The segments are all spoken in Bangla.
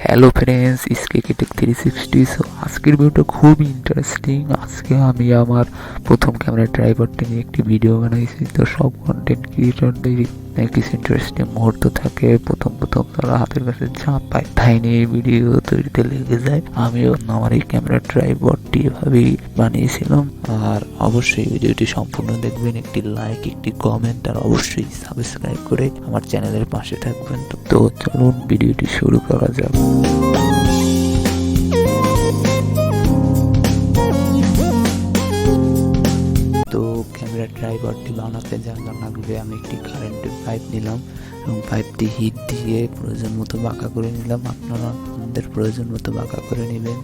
Hello friends, SKK tech 360। So আজকের ভিডিওটা খুবই ইন্টারেস্টিং। আজকে আমি আমার প্রথম ক্যামেরা ট্রাইপডটা নিয়ে একটি ভিডিও বানাইছি। তো সব কন্টেন্ট ক্রিয়েটরদেরই কিছু ইন্টারেস্টিং মুহূর্ত থাকে। প্রথম তারা হাতের কাছে যা পায় তাই নিয়ে ভিডিও তৈরিতে লেগে যায়। আমিও আমার এই ক্যামেরা ট্রাইপডটি এভাবেই বানিয়েছিলাম। আর অবশ্যই ভিডিওটি সম্পূর্ণ দেখবেন, একটি লাইক, একটি কমেন্ট আর অবশ্যই সাবস্ক্রাইব করে আমার চ্যানেলের পাশে থাকবেন। তো চলুন ভিডিওটি শুরু করা যাক। তো ক্যামেরা ট্রাইপডটি বানাতে যা লাগবে, আমি একটি কারেন্টের পাইপ নিলাম এবং পাইপটি হিট দিয়ে প্রয়োজন মতো বাঁকা করে নিলাম। আপনারা আপনাদের প্রয়োজন মতো বাঁকা করে নেবেন।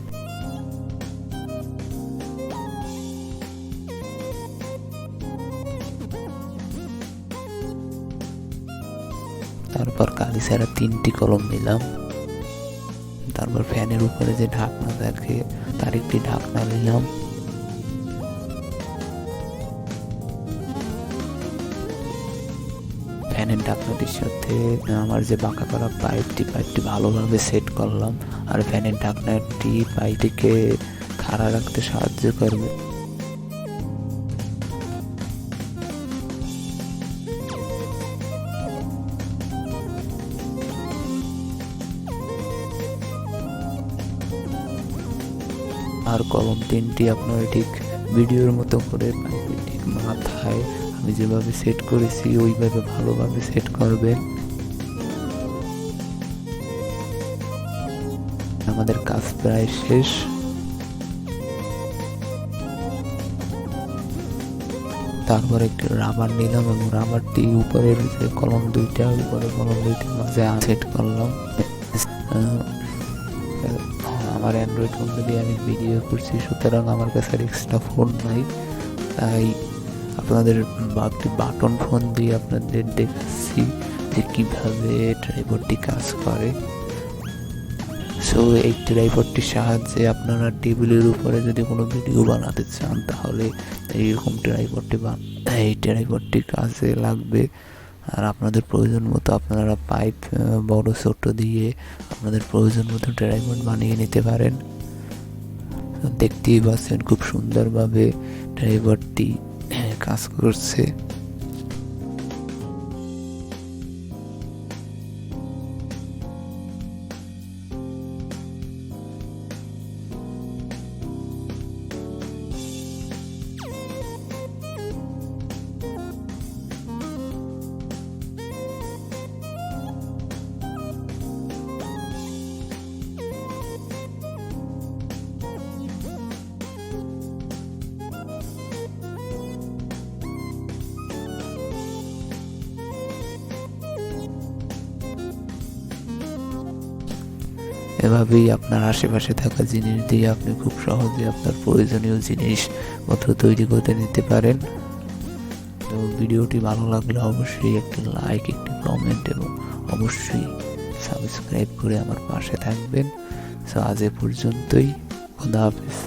তারপর কালি ছাড়া 3টি কলম নিলাম। তারপর ফ্যানের উপরে যে ঢাকনা থাকে তার একটি ঢাকনা নিলাম। ফ্যানের ঢাকনাটির সাথে আমার যে বাঁকা করা পাইপটি ভালোভাবে সেট করলাম। আর ফ্যানের ঢাকনাটি পাইপটিকে খাড়া রাখতে সাহায্য করবে। আর কলম 3টি আপনারা ঠিক ভিডিওর মতো করে পাইপের ঠিক মাথায় আমি যেভাবে সেট করেছি ওইভাবে ভালোভাবে সেট করবেন। আমাদের কাজ প্রায় শেষ। তারপর একটি রাবার নিলাম এবং রাবারটি উপরের যে কলম দুইটার মাঝে সেট করলাম। আমার অ্যান্ড্রয়েড ফোন দিয়ে আমি ভিডিও করছি, সুতরাং আমার কাছে আর এক্সট্রা ফোন নাই, তাই আপনাদের একটি বাটন ফোন দিয়ে আপনাদের দেখাচ্ছি যে কীভাবে ট্রাইপডটি কাজ করে। সো এই ট্রাইপডটির সাহায্যে আপনারা টেবিলের উপরে যদি কোনো ভিডিও বানাতে চান তাহলে এইরকম এই ট্রাইপডটি কাজে লাগবে। আর আপনাদের প্রয়োজন মতো আপনারা পাইপ বড় ছোট দিয়ে আপনাদের প্রয়োজন মতো ট্রাইপড বানিয়ে নিতে পারেন। দেখতেই পাচ্ছেন খুব সুন্দরভাবে ট্রাইপডটি কাজ করছে। এভাবেই আপনার আশেপাশে থাকা জিনিস দিয়ে আপনি খুব সহজে আপনার প্রয়োজনীয় জিনিসপত্র তৈরি করতে নিতে পারেন। তো ভিডিওটি ভালো লাগলে অবশ্যই একটি লাইক, একটি কমেন্ট এবং অবশ্যই সাবস্ক্রাইব করে আমার পাশে থাকবেন। সো আজ এ পর্যন্তই। খোদা হাফেজ।